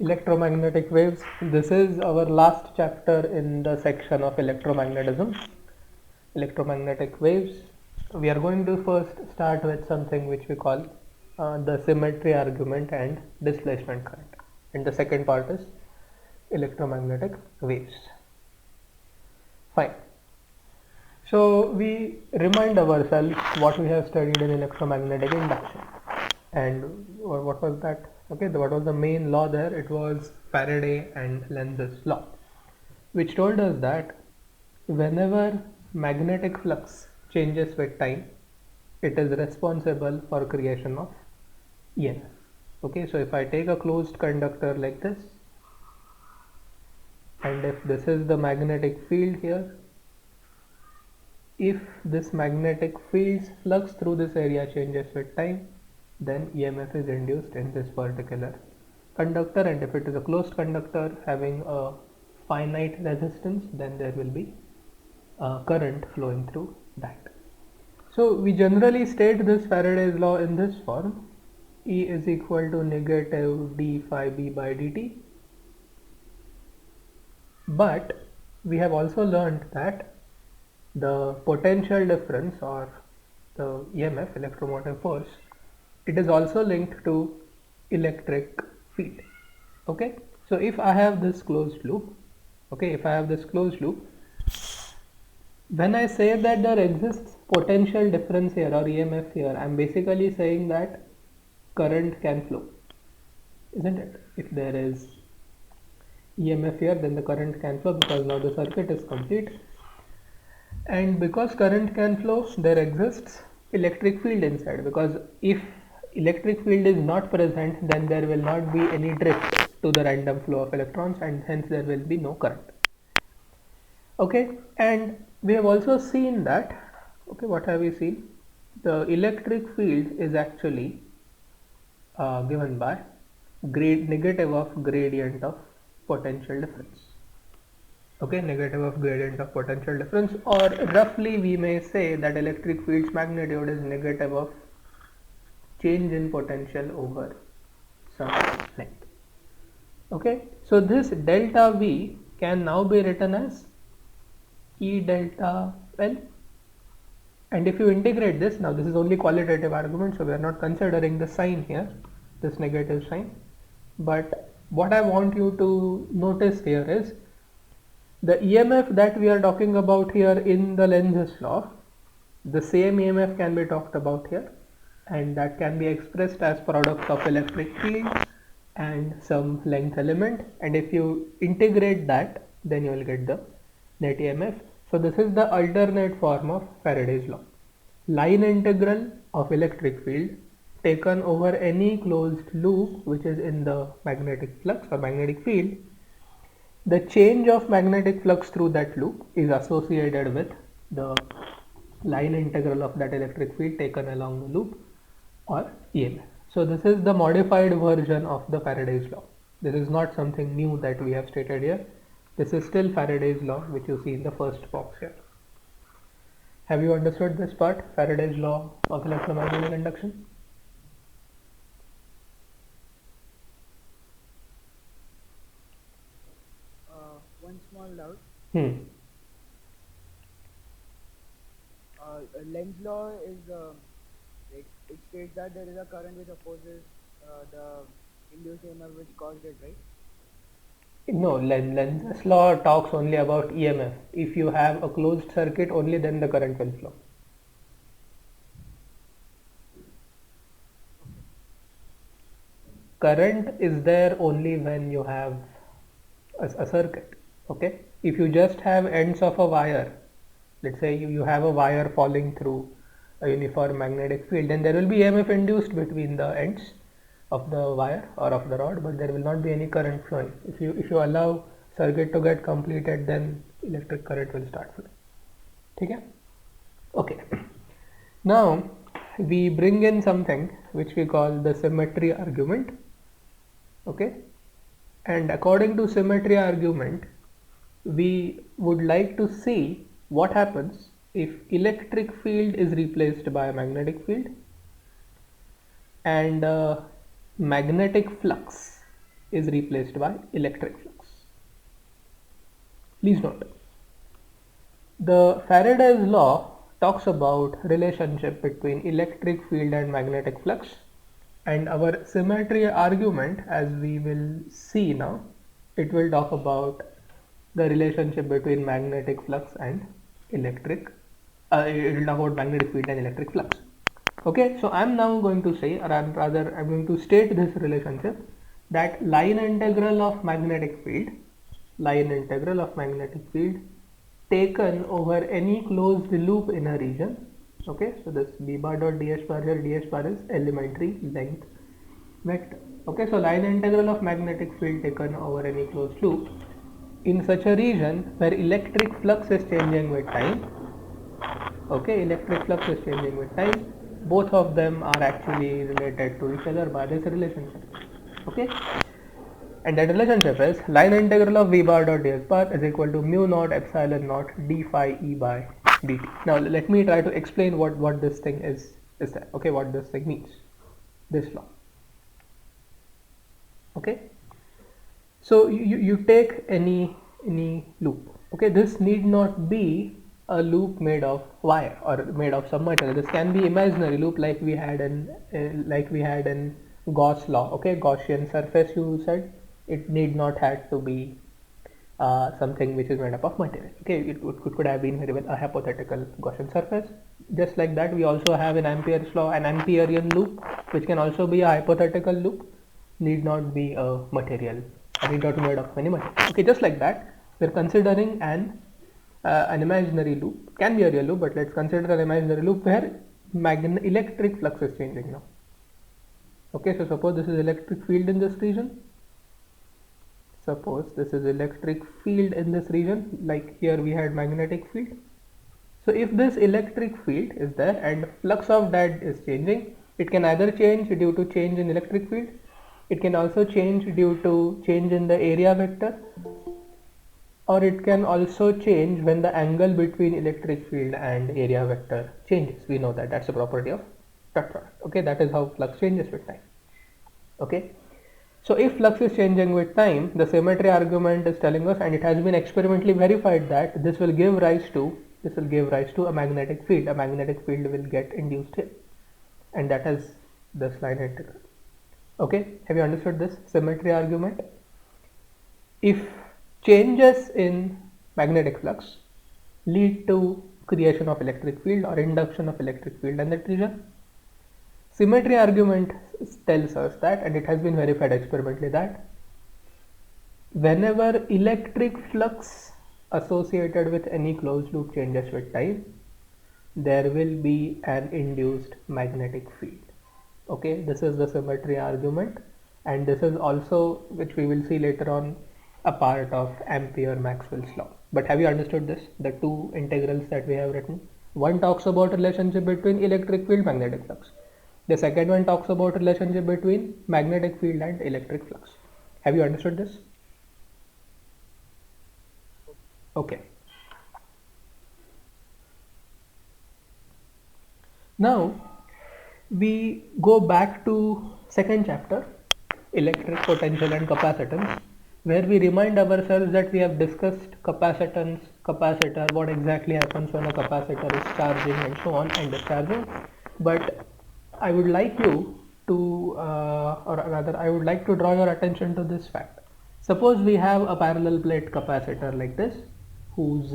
Electromagnetic waves. This is our last chapter in the section of electromagnetism. Electromagnetic waves. We are going to first start with something which we call the symmetry argument and displacement current. And the second part is electromagnetic waves. Fine. So we remind ourselves what we have studied in electromagnetic induction. And what was that? Okay, what was the main law there? It was Faraday and Lenz's law, which told us that whenever magnetic flux changes with time, it is responsible for creation of EMF. Okay, so if I take a closed conductor like this, and if this is the magnetic field here, if this magnetic field's flux through this area changes with time, then EMF is induced in this particular conductor, and if it is a closed conductor having a finite resistance, then there will be current flowing through that. So we generally state this Faraday's law in this form: E is equal to negative d phi b by dt. But we have also learned that the potential difference, or the EMF, electromotive force, it is also linked to electric field. Okay, so if I have this closed loop, when I say that there exists potential difference here or EMF here, I am basically saying that current can flow, isn't it? If there is EMF here, then the current can flow, because now the circuit is complete. And because current can flow, there exists electric field inside, because if electric field is not present, then there will not be any drift to the random flow of electrons, and hence there will be no current. Okay, and we have also seen that, okay, what have we seen? The electric field is actually given by negative of gradient of potential difference. Okay, negative of gradient of potential difference, or roughly we may say that electric field's magnitude is negative of change in potential over some length. Okay, so this delta V can now be written as E delta L, and if you integrate this, now this is only qualitative argument, so we are not considering the sign here, this negative sign, but what I want you to notice here is the EMF that we are talking about here in the Lenz's law, the same EMF can be talked about here, and that can be expressed as product of electric field and some length element, and if you integrate that, then you will get the net EMF. So this is the alternate form of Faraday's law. Line integral of electric field taken over any closed loop which is in the magnetic flux or magnetic field. The change of magnetic flux through that loop is associated with the line integral of that electric field taken along the loop, or EMF. So this is the modified version of the Faraday's law. This is not something new that we have stated here. This is still Faraday's law, which you see in the first box here. Have you understood this part, Faraday's law of electromagnetic induction? One small doubt. Lenz law is like it states that there is a current which opposes the induced EMF which caused it, right? No, Lenz's law talks only about EMF. If you have a closed circuit, only then the current will flow. Current is there only when you have a circuit. Okay, if you just have ends of a wire, let's say you have a wire falling through a uniform magnetic field, then there will be EMF induced between the ends of the wire or of the rod, but there will not be any current flowing. If you allow circuit to get completed, then electric current will start flowing. Okay? Okay. Now we bring in something which we call the symmetry argument. Okay, and according to symmetry argument, we would like to see what happens if electric field is replaced by a magnetic field and magnetic flux is replaced by electric flux. Please note, the Faraday's law talks about relationship between electric field and magnetic flux, and our symmetry argument, as we will see now, it will talk about the relationship between magnetic flux and electric it will talk about magnetic field and electric flux. Okay, so I'm now going to say, or rather I'm going to state this relationship, that line integral of magnetic field taken over any closed loop in a region. Okay, so this b bar dot ds bar here, ds bar is elementary length vector. Okay, so line integral of magnetic field taken over any closed loop in such a region where electric flux is changing with time. Okay, electric flux is changing with time. Both of them are actually related to each other by this relationship. Okay, and that relationship is line integral of v bar dot ds bar is equal to mu naught epsilon naught d phi e by dt. Now let me try to explain what this thing is that. Okay, what this thing means, this law. Okay, so you take any loop. Okay, this need not be a loop made of wire or made of some material. This can be imaginary loop like we had in Gauss law. Okay, Gaussian surface, you said. It need not have to be something which is made up of material. Okay, it could have been very well a hypothetical Gaussian surface. Just like that, we also have in Ampere's law an Amperian loop, which can also be a hypothetical loop, need not be a material, need not be made of any material. Okay, just like that, we're considering an imaginary loop, can be a real loop, but let's consider an imaginary loop where electric flux is changing now. Okay, so suppose this is electric field in this region. Suppose this is electric field in this region, like here we had magnetic field. So if this electric field is there and flux of that is changing, it can either change due to change in electric field, it can also change due to change in the area vector, or it can also change when the angle between electric field and area vector changes. We know that that's a property of dot product. Okay, that is how flux changes with time. Okay, so if flux is changing with time, the symmetry argument is telling us, and it has been experimentally verified, that this will give rise to a magnetic field. A magnetic field will get induced here, and that is this line integral. Okay, have you understood this symmetry argument? If changes in magnetic flux lead to creation of electric field or induction of electric field in that region, symmetry argument tells us that, and it has been verified experimentally, that whenever electric flux associated with any closed loop changes with time, there will be an induced magnetic field. Okay, this is the symmetry argument, and this is also, which we will see later on, a part of Ampere-Maxwell's law. But have you understood this? The two integrals that we have written. One talks about relationship between electric field, magnetic flux. The second one talks about relationship between magnetic field and electric flux. Have you understood this? Okay. Now we go back to second chapter, electric potential and capacitance, where we remind ourselves that we have discussed capacitance, capacitor, what exactly happens when a capacitor is charging and so on and discharging. But I would like you to, or rather I would like to draw your attention to this fact. Suppose we have a parallel plate capacitor like this, whose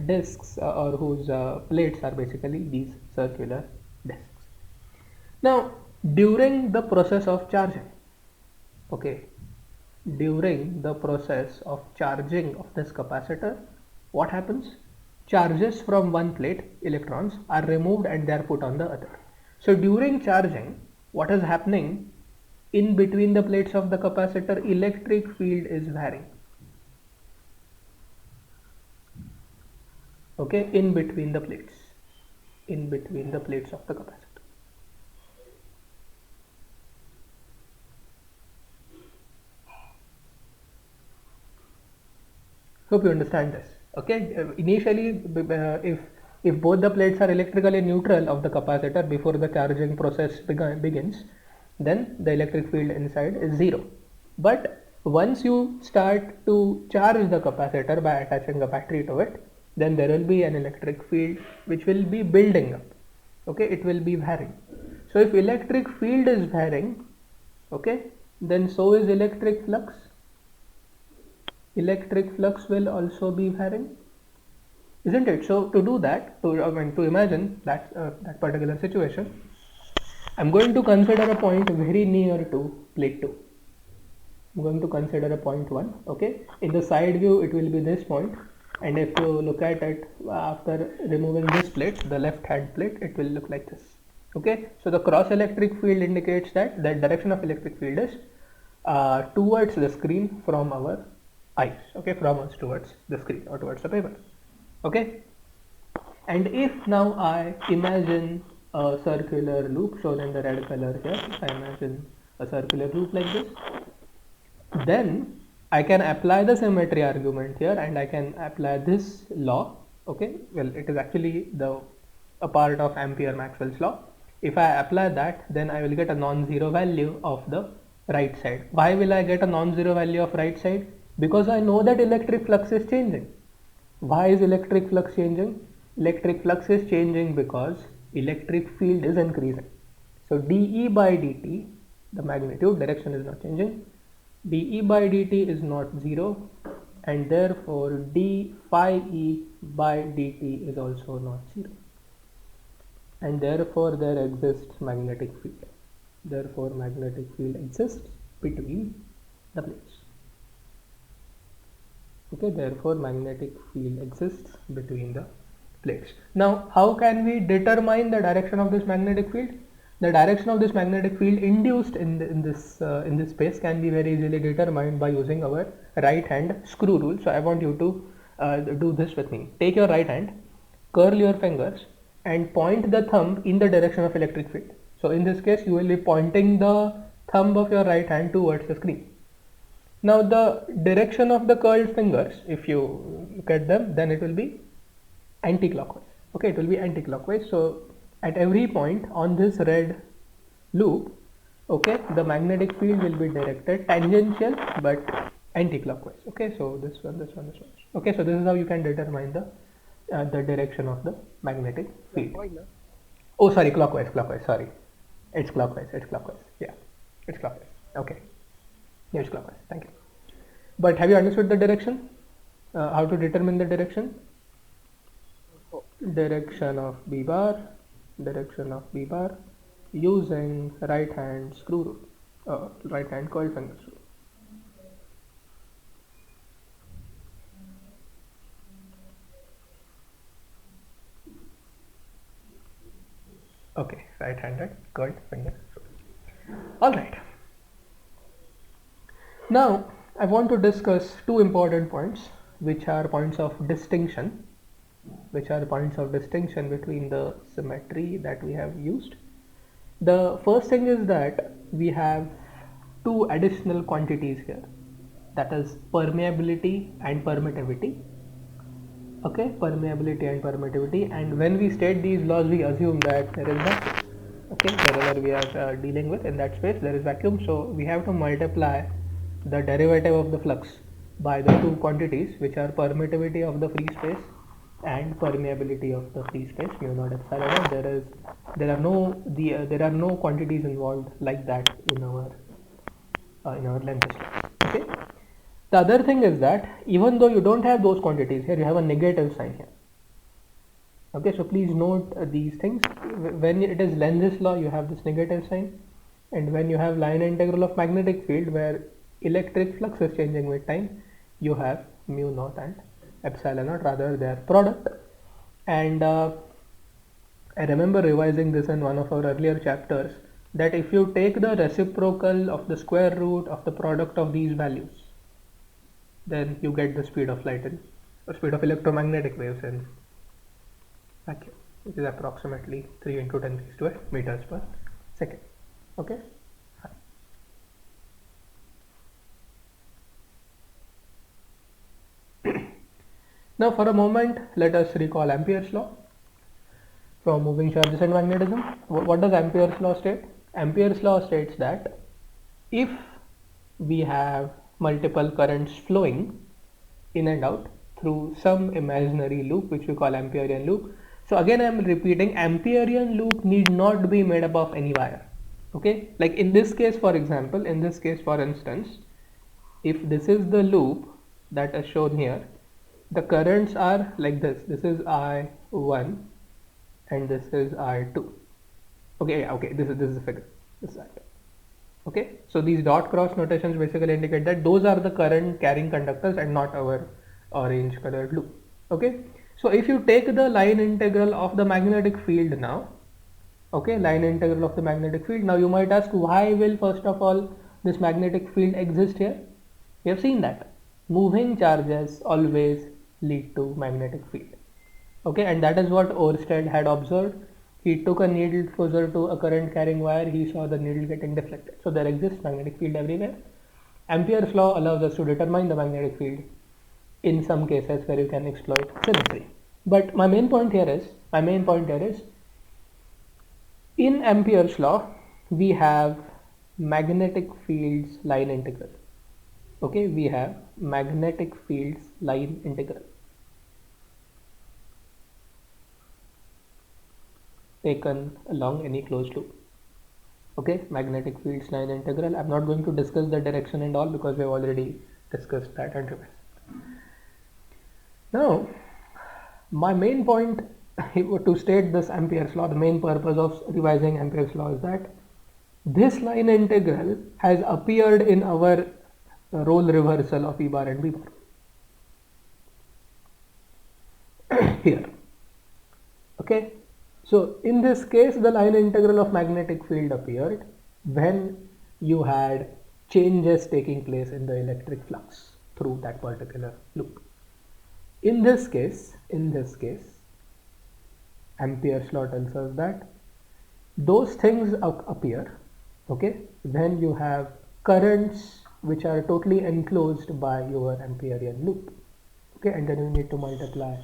discs or whose plates are basically these circular discs. Now during the process of charging, okay, during the process of charging of this capacitor, what happens? Charges from one plate, electrons, are removed and they are put on the other. So during charging, what is happening in between the plates of the capacitor? Electric field is varying. Okay, in between the plates of the capacitor. Hope you understand this. Okay, initially if both the plates are electrically neutral of the capacitor before the charging process begins, then the electric field inside is zero. But Once you start to charge the capacitor by attaching a battery to it, then there will be an electric field which will be building up. Okay, it will be varying. So if electric field is varying, okay, then so is electric flux. Electric flux will also be varying, isn't it? So to do that, to imagine that particular situation, I'm going to consider a point very near to plate 2. I'm going to consider a point 1. Okay, in the side view it will be this point, and if you look at it after removing this plate, the left hand plate, it will look like this. Okay, so the cross electric field indicates that the direction of electric field is towards the screen from our eyes. Okay, from us towards the screen or towards the paper. Okay, and if now I imagine a circular loop shown in the red color here, if I imagine a circular loop like this, then I can apply the symmetry argument here, and I can apply this law. Okay, well, it is actually a part of Ampere Maxwell's law. If I apply that, then I will get a non-zero value of the right side. Why will I get a non-zero value of right side? Because I know that electric flux is changing. Why is electric flux changing? Electric flux is changing because electric field is increasing. So dE by dt, the magnitude, direction is not changing. dE by dt is not 0, and therefore d phi E by dt is also not 0. And therefore there exists magnetic field. Therefore magnetic field exists between the plates. Okay, therefore magnetic field exists between the plates. Now how can we determine the direction of this magnetic field? The direction of this magnetic field induced in this space can be very easily determined by using our right hand screw rule. So I want you to do this with me. Take your right hand, curl your fingers, and point the thumb in the direction of electric field. So in this case you will be pointing the thumb of your right hand towards the screen. Now the direction of the curled fingers, if you look at them, then it will be anti-clockwise. Okay, it will be anti-clockwise. So at every point on this red loop, okay, the magnetic field will be directed tangential but anti-clockwise. Okay, so this one. Okay, so this is how you can determine the direction of the magnetic field. Oh, sorry, clockwise. Sorry, it's clockwise. Yeah, it's clockwise. Okay. Yes, clockwise. Thank you. But have you understood the direction? How to determine the direction? Direction of B bar using right hand screw rule, right hand curled fingers rule. Okay, right handed curled fingers rule. All right. Now I want to discuss two important points, which are points of distinction between the symmetry that we have used. The first thing is that we have two additional quantities here, that is permeability and permittivity. Okay, permeability and permittivity, and when we state these laws we assume that there is vacuum. Okay, wherever we are dealing with in that space there is vacuum, so we have to multiply the derivative of the flux by the two quantities, which are permittivity of the free space and permeability of the free space, mu naught epsilon naught. There are no quantities involved like that in our length space. Okay. The other thing is that even though you don't have those quantities here, you have a negative sign here. Okay, so please note these things. When it is Lenz's law, you have this negative sign, and when you have line integral of magnetic field where electric flux is changing with time, you have mu naught and epsilon naught, rather their product. And I remember revising this in one of our earlier chapters, that if you take the reciprocal of the square root of the product of these values, then you get the speed of light in, or speed of electromagnetic waves in vacuum, which is approximately 3 into 10 raised to 8 meters per second. Okay. Now for a moment let us recall Ampere's law from moving charges and magnetism. What does Ampere's law state? Ampere's law states that if we have multiple currents flowing in and out through some imaginary loop which we call Amperian loop. So again I am repeating, Amperian loop need not be made up of any wire. Okay, like in this case for example, in this case for instance, if this is the loop that is shown here, the currents are like this is I1 and this is I2. Okay, yeah, okay, this is the figure, this is that. Okay, so these dot cross notations basically indicate that those are the current carrying conductors and not our orange colored loop. Okay, so if you take the line integral of the magnetic field now, okay, line integral of the magnetic field, now you might ask, why will first of all this magnetic field exist here? We have seen that moving charges always lead to magnetic field. Okay, and that is what Oersted had observed. He took a needle closer to a current carrying wire, he saw the needle getting deflected. So there exists magnetic field everywhere. Ampere's law allows us to determine the magnetic field in some cases where you can exploit symmetry. But my main point here is, in Ampere's law, we have magnetic fields line integral. Okay, we have magnetic fields line integral taken along any closed loop. Okay, magnetic fields line integral. I'm not going to discuss the direction and all because we have already discussed that and revised. Now, my main point to state this Ampere's law, the main purpose of revising Ampere's law is that this line integral has appeared in our role reversal of E bar and B bar here. Okay, so in this case the line integral of magnetic field appeared when you had changes taking place in the electric flux through that particular loop. In this case, Ampere's law tells us that those things appear, okay, when you have currents which are totally enclosed by your Amperian loop. Okay, and then you need to multiply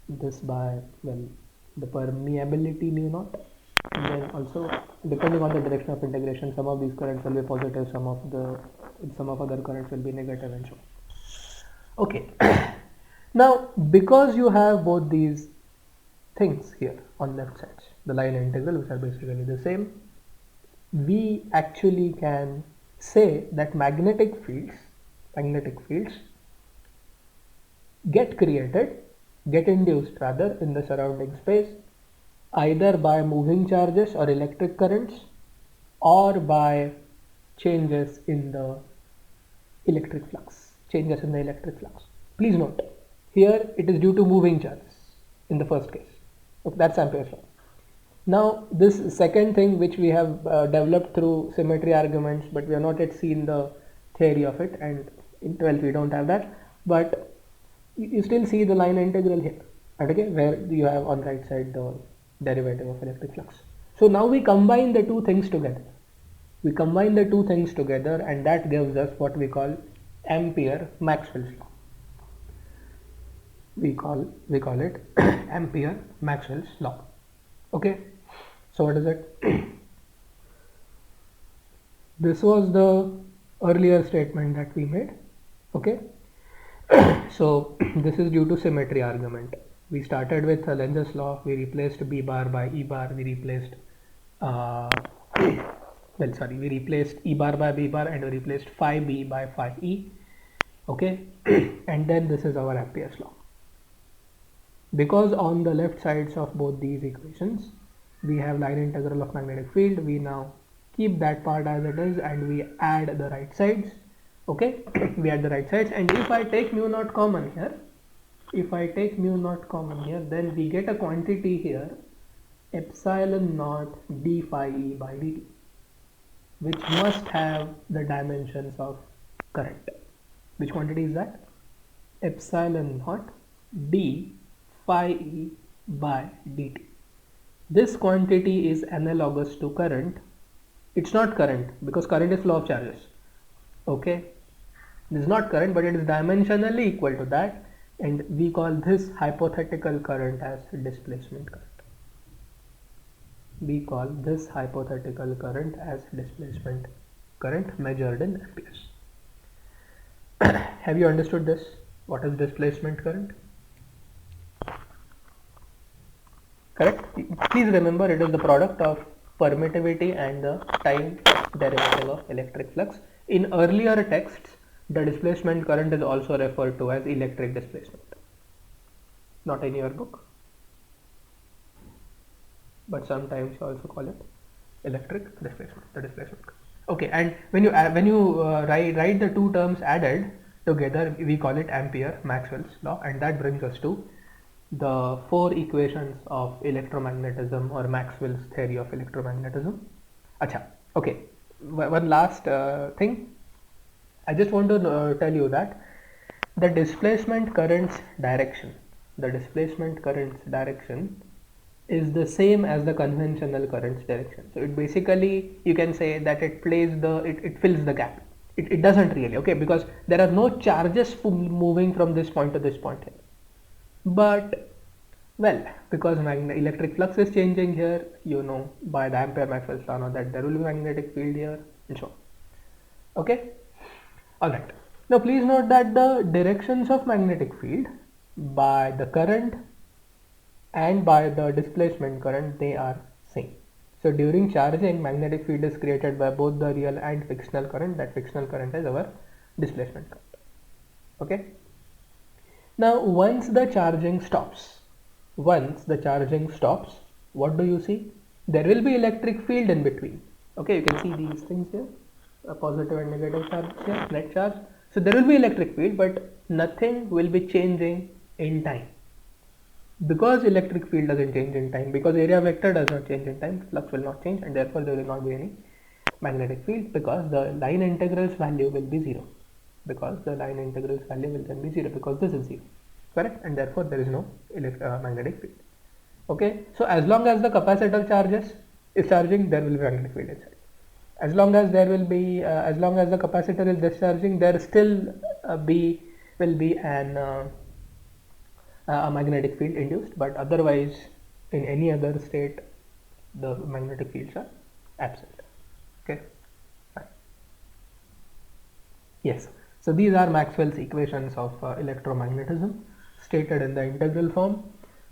this by, well, the permeability mu naught, and then also depending on the direction of integration, some of these currents will be positive, some of other currents will be negative, and so on. Okay. Now, because you have both these things here on left sides, the line integral, which are basically the same, we actually can say that magnetic fields get induced rather in the surrounding space either by moving charges or electric currents or by changes in the electric flux. Please note, here it is due to moving charges in the first case. Okay, that's Ampere's law. Now this second thing which we have developed through symmetry arguments, but we have not yet seen the theory of it, and in 12th we don't have that, but you still see the line integral here, okay, where you have on right side the derivative of electric flux. So now we combine the two things together. And that gives us what we call Ampere-Maxwell's law. We call it Ampere-Maxwell's law. Okay, so what is it? This was the earlier statement that we made. Okay, so this is due to symmetry argument. We started with Lenz's law, we replaced B bar by E bar, we replaced we replaced E bar by B bar, and we replaced phi B by phi E. Okay, and then this is our Ampere's law. Because on the left sides of both these equations we have line integral of magnetic field, we now keep that part as it is and we add the right sides. Okay, we add the right sides, and if I take mu naught common here, then we get a quantity here, epsilon naught d phi E by dt, which must have the dimensions of current. Which quantity is that? Epsilon naught d phi E by dt. This quantity is analogous to current. It's not current because current is flow of charges. Okay, this is not current, but it is dimensionally equal to that, and we call this hypothetical current as displacement current. Measured in amperes. Have you understood this? What is displacement current? Correct? Please remember, it is the product of permittivity and the time derivative of electric flux. In earlier texts, the displacement current is also referred to as electric displacement. Not in your book, but sometimes you also call it electric displacement, the displacement current. Okay, and when you write the two terms added together, we call it Ampere Maxwell's law, and that brings us to the four equations of electromagnetism, or Maxwell's theory of electromagnetism. Acha, okay. One last thing. I just want to tell you that the displacement current's direction, the displacement current's direction is the same as the conventional current's direction. So it basically, you can say that it fills the gap. It doesn't really, okay, because there are no charges moving from this point to this point here. But well, because electric flux is changing here, you know, by the Ampere Maxwell's law, that there will be magnetic field here and so on. Okay, alright. Now please note that the directions of magnetic field by the current and by the displacement current, they are same. So during charging, magnetic field is created by both the real and fictional current. That fictional current is our displacement current. Okay. Now once the charging stops, what do you see? There will be electric field in between. Okay, you can see these things here, a positive and negative charge here, net charge. So there will be electric field, but nothing will be changing in time. Because electric field doesn't change in time, because area vector does not change in time, flux will not change, and therefore there will not be any magnetic field, because the line integral's value will be 0. Because the line integral's value will then be 0, because this is 0. Correct? And therefore there is no magnetic field. Okay, so as long as the capacitor is charging, there will be magnetic field inside. As long as there will be, as long as the capacitor is discharging, there still will be a magnetic field induced, but otherwise in any other state the magnetic fields are absent. Okay, fine. Yes, so these are Maxwell's equations of electromagnetism stated in the integral form.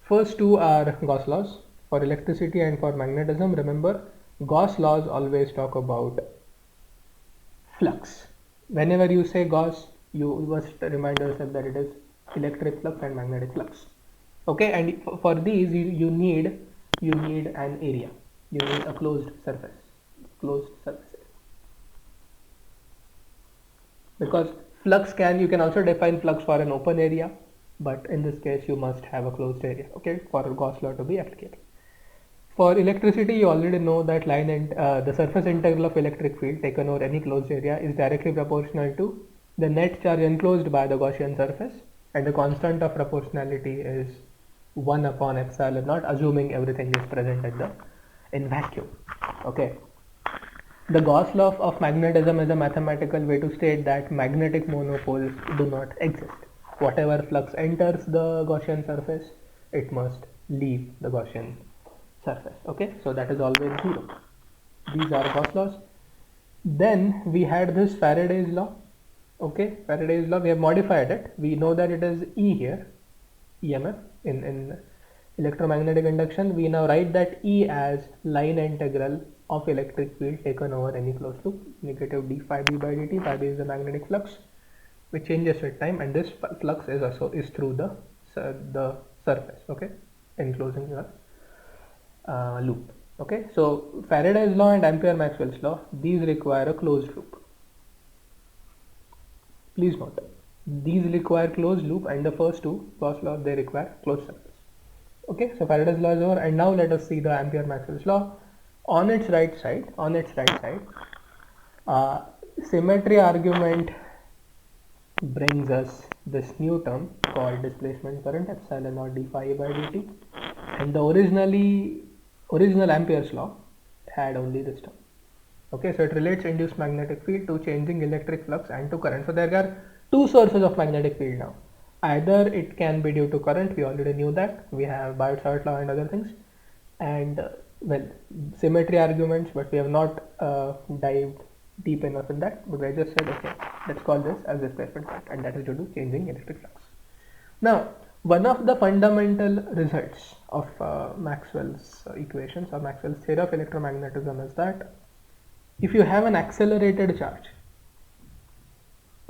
First two are Gauss laws. For electricity and for magnetism, remember, Gauss laws always talk about flux. Whenever you say Gauss, you must remind yourself that it is electric flux and magnetic flux. Okay, and for these you need an area, you need a closed surface area. Because flux you can also define flux for an open area, but in this case you must have a closed area, okay, for Gauss law to be applicable. For electricity, you already know that the surface integral of electric field taken over any closed area is directly proportional to the net charge enclosed by the Gaussian surface, and the constant of proportionality is 1 upon epsilon naught, assuming everything is present in vacuum. Okay. The Gauss law of magnetism is a mathematical way to state that magnetic monopoles do not exist. Whatever flux enters the Gaussian surface, it must leave the Gaussian surface. Okay, so that is always 0. These are Gauss laws. Then we had this Faraday's law. Okay, Faraday's law, we have modified it. We know that it is E here, EMF in electromagnetic induction. We now write that E as line integral of electric field taken over any closed loop, negative d phi b by dt. Phi b is the magnetic flux which changes with time, and this flux is through the surface, okay, enclosing your loop. Okay, so Faraday's law and Ampere Maxwell's law, these require a closed loop. Please note, these require closed loop, and the first two Gauss laws, they require closed surface. Okay, so Faraday's law is over, and now let us see the Ampere Maxwell's law. On its right side, symmetry argument brings us this new term called displacement current, epsilon naught d phi by dt, and the original Ampere's law had only this term. Okay, so it relates induced magnetic field to changing electric flux and to current. So there are two sources of magnetic field now. Either it can be due to current, we already knew that, we have Biot-Savart law and other things, and well, symmetry arguments, but we have not dived deep enough in that, but I just said, okay, let's call this as displacement current, and that is due to changing electric flux. Now, one of the fundamental results of Maxwell's equations or Maxwell's theory of electromagnetism is that if you have an accelerated charge,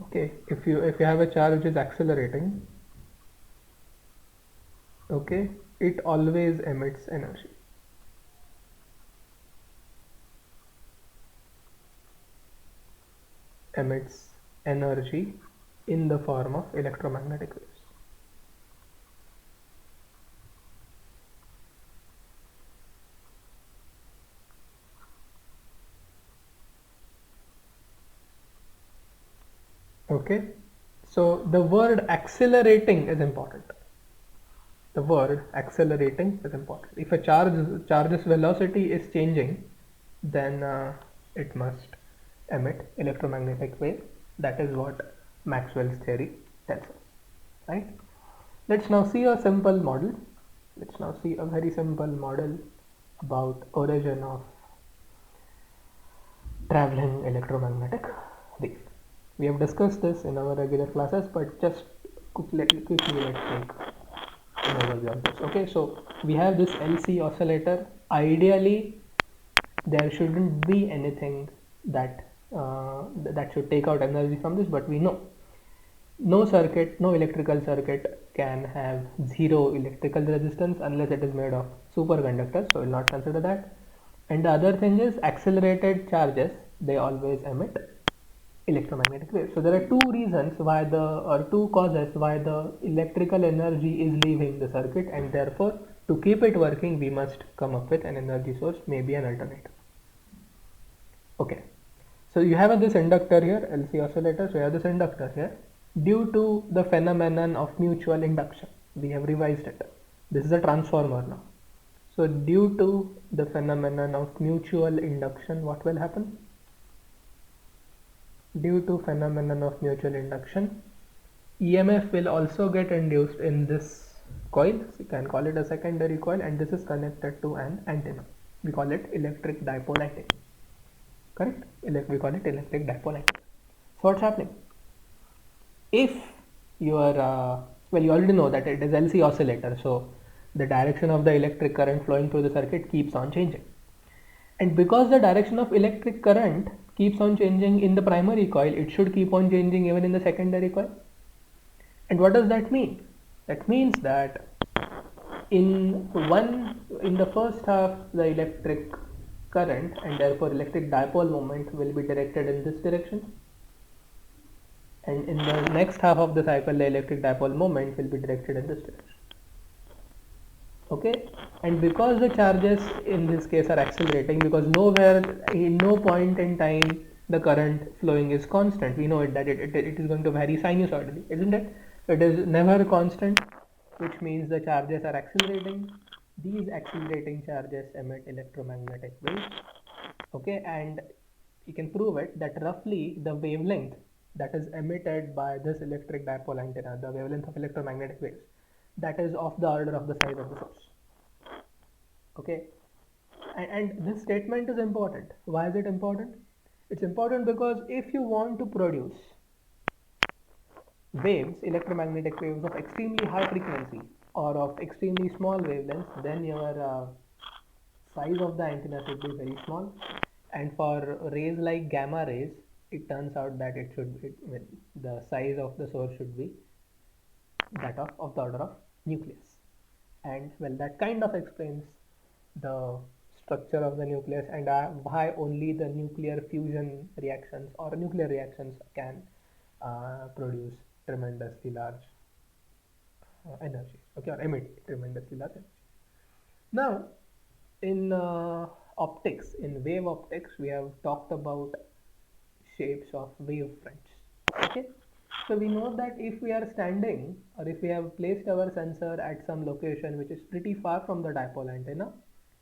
okay, if you have a charge which is accelerating, okay, it always emits energy. Emits energy in the form of electromagnetic waves. Okay, so the word accelerating is important. The word accelerating is important. If a charge's velocity is changing, then it must emit electromagnetic wave. That is what Maxwell's theory tells us, right? Let's now see a simple model. Let's now see a very simple model about origin of traveling electromagnetic wave. We have discussed this in our regular classes, but just quickly let's take an overview of this. Okay, so we have this LC oscillator. Ideally, there shouldn't be anything that should take out energy from this, but we know no electrical circuit can have zero electrical resistance unless it is made of superconductors, so we'll not consider that. And the other thing is accelerated charges, they always emit electromagnetic waves. So there are two causes why the electrical energy is leaving the circuit, and therefore to keep it working we must come up with an energy source, maybe an alternator. Okay, so you have this inductor here, LC oscillator. So you have this inductor here. Due to the phenomenon of mutual induction, we have revised it. This is a transformer now. So due to the phenomenon of mutual induction, what will happen? Due to phenomenon of mutual induction, EMF will also get induced in this coil. So you can call it a secondary coil, and this is connected to an antenna. We call it electric dipole antenna. Correct? We call it electric dipole antenna. So what's happening? If you are well, you already know that it is LC oscillator, so the direction of the electric current flowing through the circuit keeps on changing. And because the direction of electric current keeps on changing in the primary coil, it should keep on changing even in the secondary coil. And what does that mean? That means that in the first half, the electric current and therefore electric dipole moment will be directed in this direction, and in the next half of the cycle the electric dipole moment will be directed in this direction. Okay, and because the charges in this case are accelerating, because nowhere in no point in time the current flowing is constant, we know that it is going to vary sinusoidally, isn't it? It is never constant, which means the charges are accelerating. These accelerating charges emit electromagnetic waves. Okay, and you can prove it that roughly the wavelength that is emitted by this electric dipole antenna, the wavelength of electromagnetic waves, that is of the order of the size of the source. Okay, and this statement is important. Why is it important? It's important because if you want to produce waves, electromagnetic waves of extremely high frequency or of extremely small wavelengths, then your size of the antenna should be very small. And for rays like gamma rays, it turns out that the size of the source should be that of the order of nucleus. And well, that kind of explains the structure of the nucleus and why only the nuclear fusion reactions or nuclear reactions can produce tremendously large energy, okay, or emit tremendously large energy. Now, in optics, in wave optics, we have talked about shapes of wave fronts. Okay, so we know that if we are standing or if we have placed our sensor at some location which is pretty far from the dipole antenna,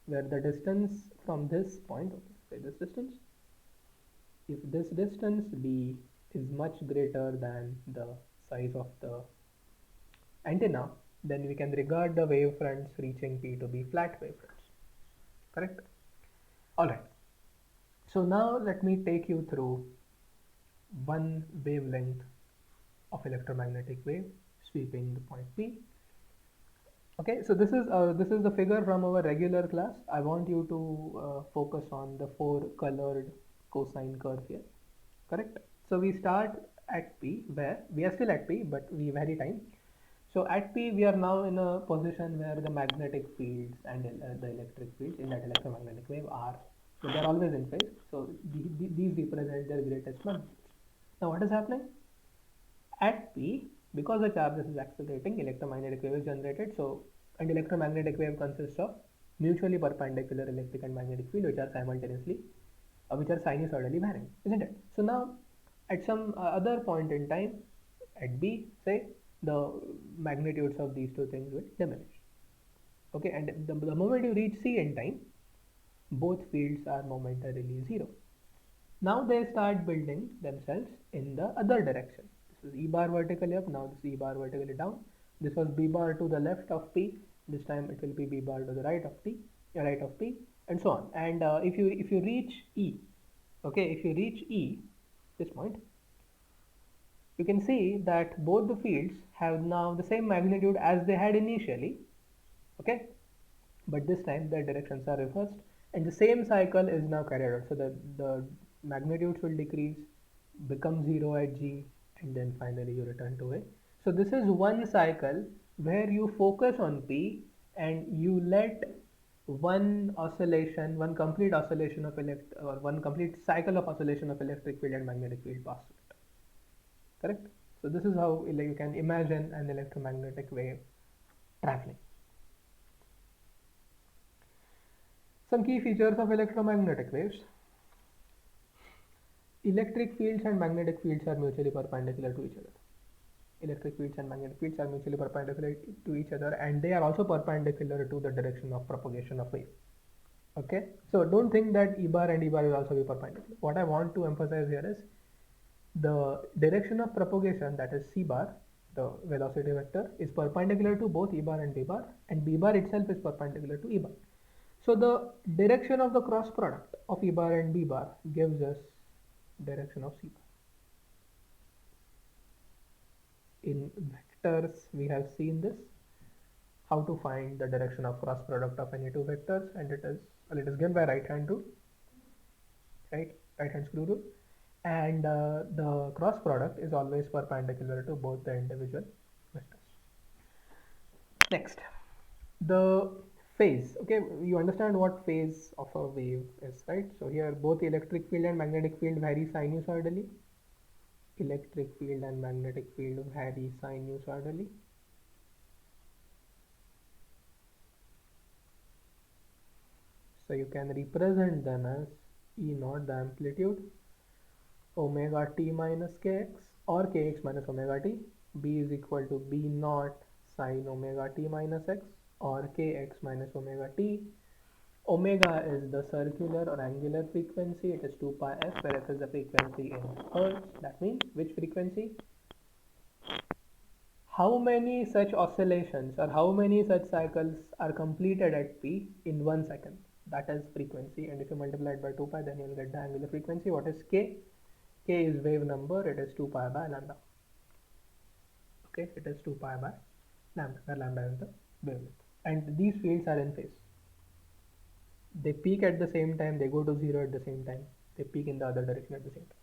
where the distance from this point, okay, say this distance, if this distance d is much greater than the size of the antenna, then we can regard the wave fronts reaching p to be flat wave fronts. Correct? All right. So now let me take you through one wavelength of electromagnetic wave sweeping the point P. Okay, so this is the figure from our regular class. I want you to focus on the four colored cosine curve here. Correct. So we start at P, where we are still at P, but we vary time. So at P, we are now in a position where the magnetic fields and the electric fields in that electromagnetic wave are, so they are always in phase. So these represent their greatest magnitudes. Now what is happening? At P, because the charge is accelerating, electromagnetic wave is generated. So an electromagnetic wave consists of mutually perpendicular electric and magnetic field which are simultaneously which are sinusoidally varying, isn't it? So now at some other point in time, at B, say, the magnitudes of these two things will diminish. Okay, and the moment you reach C in time, both fields are momentarily zero. Now they start building themselves in the other direction. This is E bar vertically up, now this is E bar vertically down. This was B bar to the left of P, this time it will be B bar to the right of T, right of P, and so on. And if you reach E, okay, if you reach E, this point, you can see that both the fields have now the same magnitude as they had initially, okay, but this time the directions are reversed and the same cycle is now carried out. So the magnitudes will decrease, become 0 at G, and then finally you return to A. So this is one cycle where you focus on P and you let one oscillation, one complete oscillation of or one complete cycle of oscillation of electric field and magnetic field pass through it. Correct? So this is how you can imagine an electromagnetic wave traveling. Some key features of electromagnetic waves. Electric fields and magnetic fields are mutually perpendicular to each other. Electric fields and magnetic fields are mutually perpendicular to each other, and they are also perpendicular to the direction of propagation of wave. Okay, so don't think that E bar and E bar will also be perpendicular. What I want to emphasize here is the direction of propagation, that is C bar, the velocity vector, is perpendicular to both E bar and B bar itself is perpendicular to E bar. So the direction of the cross product of E bar and B bar gives us direction of C bar. In vectors, we have seen this, how to find the direction of cross product of any two vectors, and it is given by right hand rule, right hand screw rule, and the cross product is always perpendicular to both the individual vectors. Next, the phase. Okay, you understand what phase of a wave is, right? So here both electric field and magnetic field vary sinusoidally. Electric field and magnetic field vary sinusoidally. So you can represent them as E naught, the amplitude, omega t minus kx, or kx minus omega t. B is equal to B naught sine omega t minus x, or kx minus omega t. Omega is the circular or angular frequency, it is 2 pi f, where f is the frequency in hertz. That means which frequency? How many such oscillations or how many such cycles are completed at P in 1 second? That is frequency, and if you multiply it by 2 pi, then you will get the angular frequency. What is K? K is wave number, it is 2 pi by lambda. Okay, it is 2 pi by lambda, where lambda is the wavelength. And these fields are in phase. They peak at the same time, they go to zero at the same time, they peak in the other direction at the same time.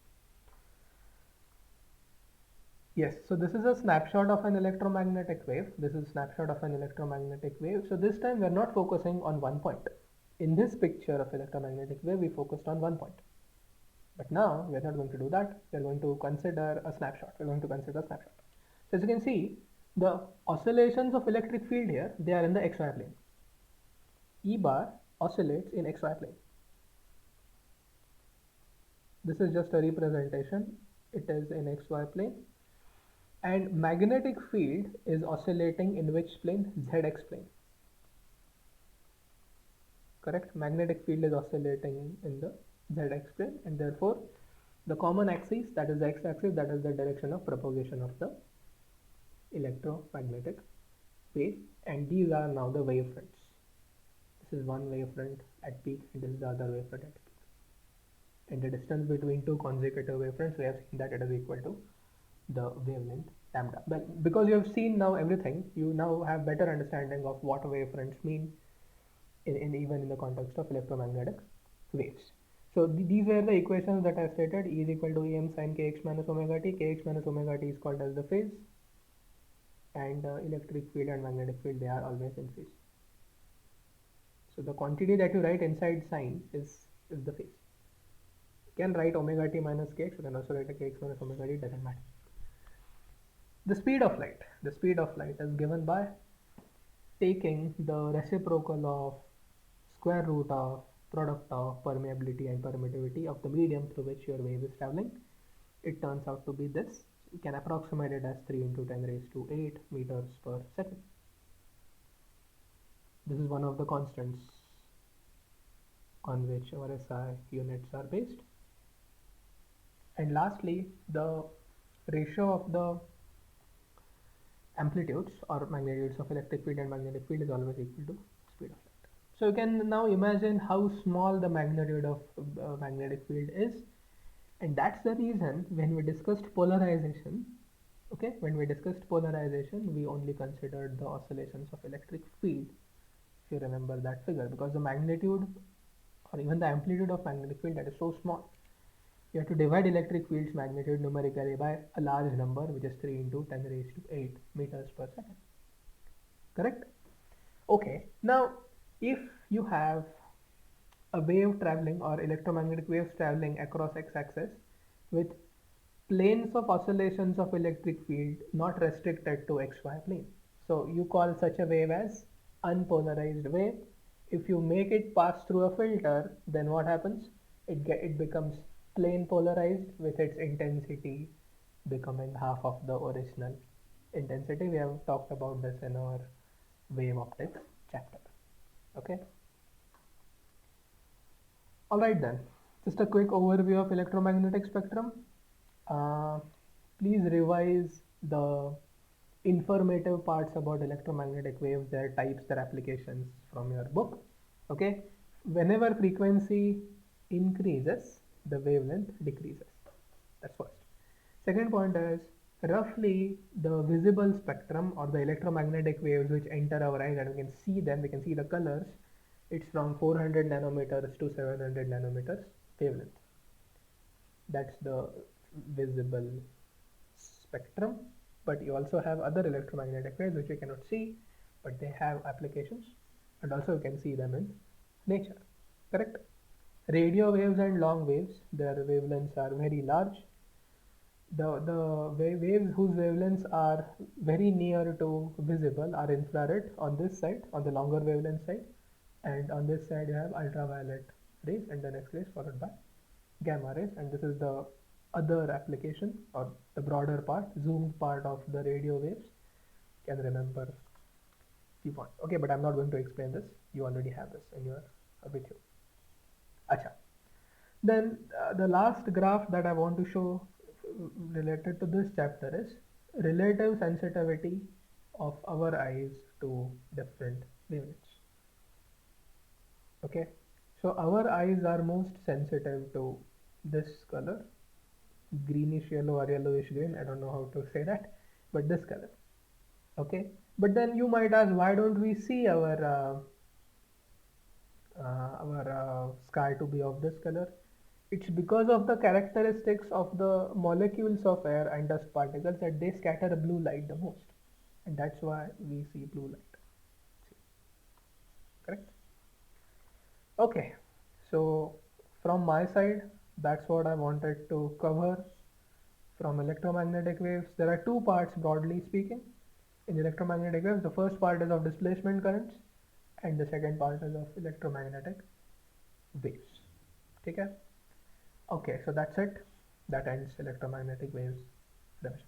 Yes, so this is a snapshot of an electromagnetic wave. This is a snapshot of an electromagnetic wave. So this time we are not focusing on one point. In this picture of electromagnetic wave, we focused on one point. But now we are not going to do that. We are going to consider a snapshot. We are going to consider a snapshot. So as you can see, the oscillations of electric field here, they are in the XY plane. E bar oscillates in XY plane. This is just a representation. It is in XY plane. And magnetic field is oscillating in which plane? ZX plane. Correct? Magnetic field is oscillating in the ZX plane, and therefore the common axis, that is the x-axis, that is the direction of propagation of the electromagnetic wave, and these are now the wavefronts. This is one wavefront at peak, and this is the other wavefront at peak. and the distance between two consecutive wavefronts, we have seen that it is equal to the wavelength lambda. But because you have seen now everything, you now have better understanding of what wavefronts mean in even in the context of electromagnetic waves. So these were the equations that I stated. E is equal to Em sin kx minus omega t. Kx minus omega t is called as the phase, and electric field and magnetic field, they are always in phase. So the quantity that you write inside sine is the phase. You can write omega t minus kx. You can also write a kx minus omega t. It doesn't matter. The speed of light. The speed of light is given by taking the reciprocal of square root of product of permeability and permittivity of the medium through which your wave is traveling. It turns out to be this. You can approximate it as 3 into 10 raised to 8 meters per second. This is one of the constants on which our SI units are based. And lastly, the ratio of the amplitudes or magnitudes of electric field and magnetic field is always equal to speed of light. So you can now imagine how small the magnitude of magnetic field is, and that's the reason when we discussed polarization, okay, when we discussed polarization, we only considered the oscillations of electric field, if you remember that figure, because the magnitude or even the amplitude of magnetic field, that is so small. You have to divide electric field's magnitude numerically by a large number, which is 3 into 10 raised to 8 meters per second. Correct? Okay. Now, if you have a wave traveling or electromagnetic waves traveling across x-axis with planes of oscillations of electric field not restricted to xy plane. So you call such a wave as unpolarized wave. If you make it pass through a filter, then what happens? It becomes plane polarized with its intensity becoming half of the original intensity. We have talked about this in our wave optics chapter. Okay. Alright then, just a quick overview of electromagnetic spectrum. Uh, Please revise the informative parts about electromagnetic waves, their types, their applications from your book. Okay, whenever frequency increases, the wavelength decreases. That's first. Second point is roughly the visible spectrum or the electromagnetic waves which enter our eyes and we can see them, we can see the colors. It's from 400 nanometers to 700 nanometers wavelength. That's the visible spectrum. But you also have other electromagnetic waves which you cannot see, but they have applications, and also you can see them in nature. Correct? Radio waves and long waves, their wavelengths are very large. The waves whose wavelengths are very near to visible are infrared on this side, on the longer wavelength side, and on this side you have ultraviolet rays, and then X-rays followed by gamma rays, and this is the other application or the broader part, zoomed part of the radio waves. Can remember if you want. Okay, but I'm not going to explain this. You already have this in your with you. Acha. Then the last graph that I want to show related to this chapter is relative sensitivity of our eyes to different wavelengths. Okay, so our eyes are most sensitive to this color, greenish yellow or yellowish green. I don't know how to say that, but this color. Okay, but then you might ask, why don't we see our sky to be of this color? It's because of the characteristics of the molecules of air and dust particles that they scatter blue light the most, and that's why we see blue light. Correct? Okay, so from my side, that's what I wanted to cover from electromagnetic waves. There are two parts, broadly speaking, in electromagnetic waves. The first part is of displacement currents, and the second part is of electromagnetic waves. Okay, so that's it. That ends electromagnetic waves revision.